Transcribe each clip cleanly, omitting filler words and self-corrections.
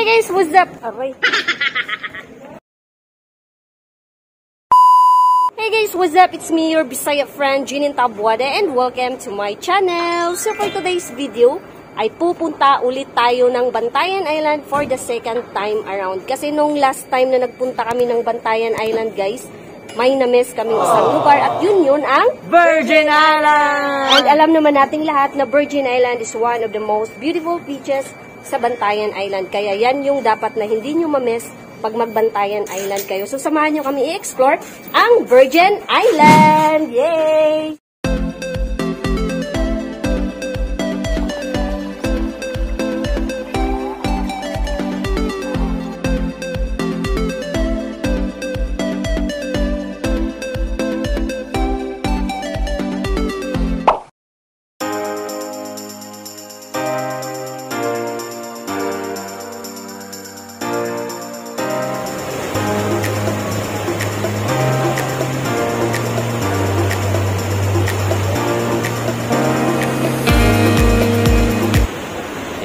guys, what's up? Aray. Hey guys, what's up? It's me, your Bisaya friend, Jeanine Tabuada, and welcome to my channel. So for today's video, ay pupunta ulit tayo ng Bantayan Island for the second time around. Kasi nung last time na nagpunta kami ng Bantayan Island, guys, may na-miss kaming isang lugar at yun ang Virgin Island! And alam naman nating lahat na Virgin Island is one of the most beautiful beaches sa Bantayan Island. Kaya yan yung dapat na hindi nyo ma-miss pag magbantayan Island kayo. So, samahan nyo kami i-explore ang Virgin Island! Yay!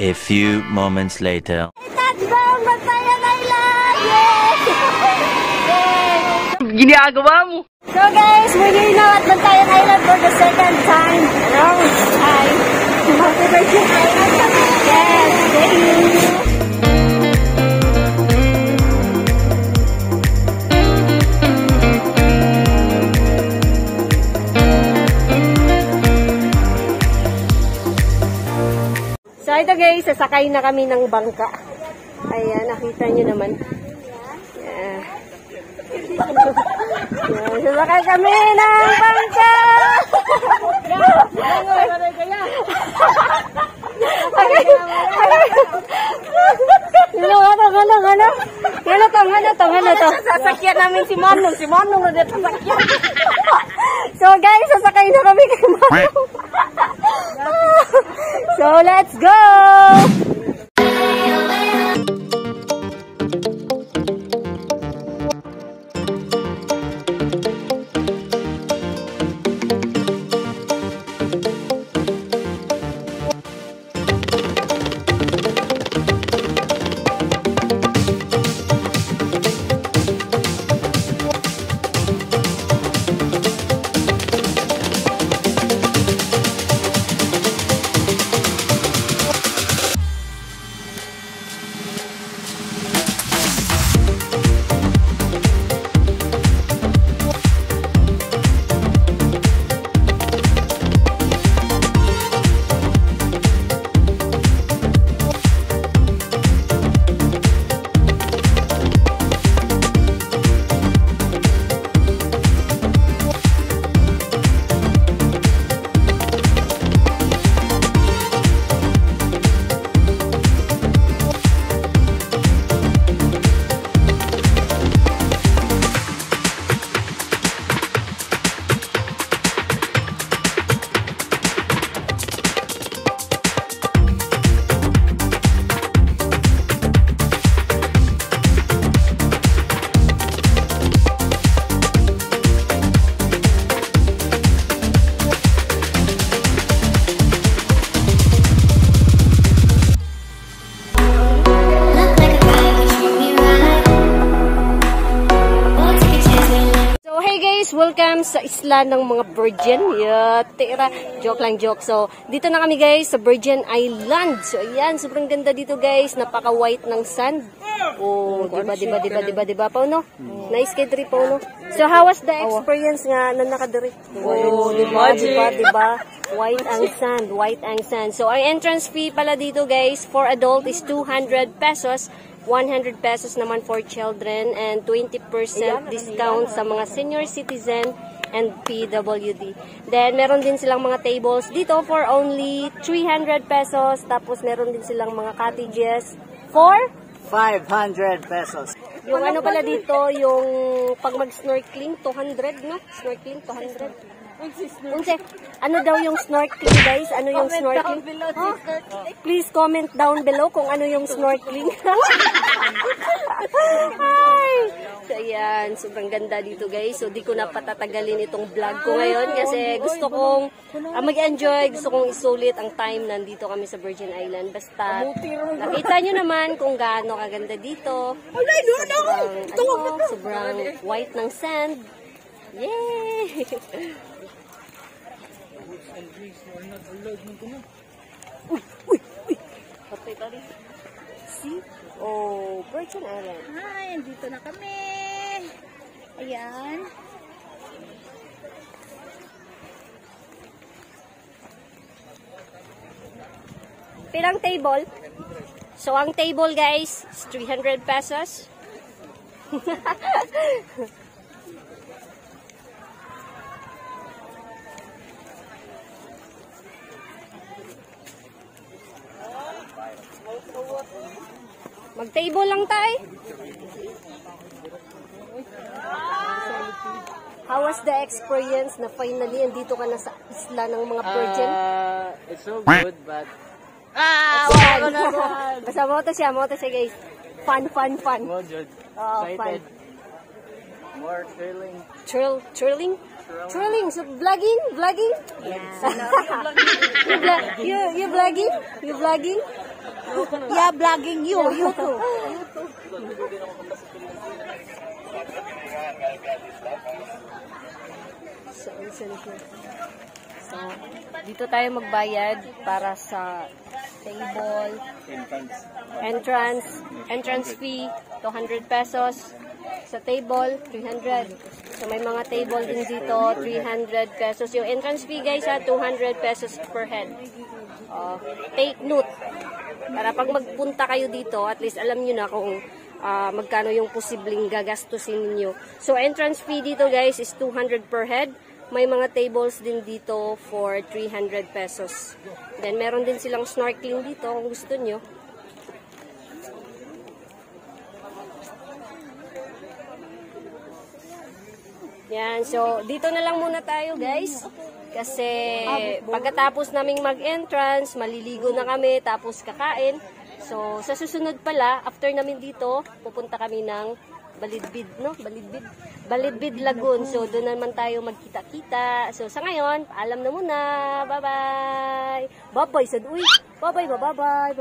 A few moments later. Touchdown, Bantayan Island! Yay! Ginagawa mo! So guys, we're here now at Bantayan Island for the second time. Around time. Virgin Island kami. Yes, thank you. So ito guys, sasakay na kami ng bangka. Ayan, nakita nyo naman. Yeah. Ayan, sasakay kami ng bangka! Ano to? Sasakyan namin si Manong. Si Manong na dito sasakyan. So guys, sasakay na kami kay Manong. So let's go! Welcome sa isla ng mga virgin. Tira. Joke lang, joke. So, dito na kami guys sa Virgin Island. So, ayan. Sobrang ganda dito guys. Napaka-white ng sand. Oh, diba, Pauno? Nice kay Dri, Pauno. So, how was the experience nga na nakadiri? Oh, diba? White ang sand. So, ang entrance fee pala dito guys, for adult is 200 pesos. 100 pesos naman for children and 20% discount sa mga senior citizen and PWD. Then, meron din silang mga tables dito for only 300 pesos. Tapos, meron din silang mga cottages for 500 pesos. Yung ano pala dito, yung pag mag-snorkeling, 200, no? Snorkeling, 200. Unse, ano daw yung snorkeling, guys? Ano yung snorkeling? Huh? Please comment down below kung ano yung snorkeling. Hi! So, ayan, sobrang ganda dito guys. So, di ko na patatagalin itong vlog ko ngayon kasi gusto kong mag-enjoy, gusto kong isulit ang time nandito kami sa Virgin Island. Basta, nakita nyo naman kung gaano kaganda dito. Sobrang white ng sand. Yay! Uy! Patay tali. See? Oh, Virgin Island. Ay, dito na kami. Ayan. Pilang table? So, ang table guys, is 300 pesos. Mag-table lang tayo. How was the experience na finally andito ka na sa isla ng mga virgin? It's so good, but Basta mo to siya guys. Fun. more good. Oh, fun. Excited. More thrilling. Thrilling. So, vlogging? You vlogging? Yeah, vlogging you too. So, dito tayo magbayad para sa table. Entrance fee, 200 pesos. Sa table, 300. So, may mga table din dito, 300 pesos. Yung entrance fee, guys, 200 pesos per head. Take note. Para pag magpunta kayo dito, at least alam nyo na kung magkano yung posibleng gagastusin ninyo. So, entrance fee dito, guys, is 200 per head. May mga tables din dito for 300 pesos. Then, meron din silang snorkeling dito kung gusto nyo. Yan. So, dito na lang muna tayo, guys. Kasi, pagkatapos naming mag-entrance, maliligo na kami, tapos kakain. So, sa susunod pala, after namin dito, pupunta kami ng Balidbid Lagoon. So, doon naman tayo magkita-kita. So, sa ngayon, paalam na muna. Bye-bye. Bye-bye, sad. Uy, bye-bye.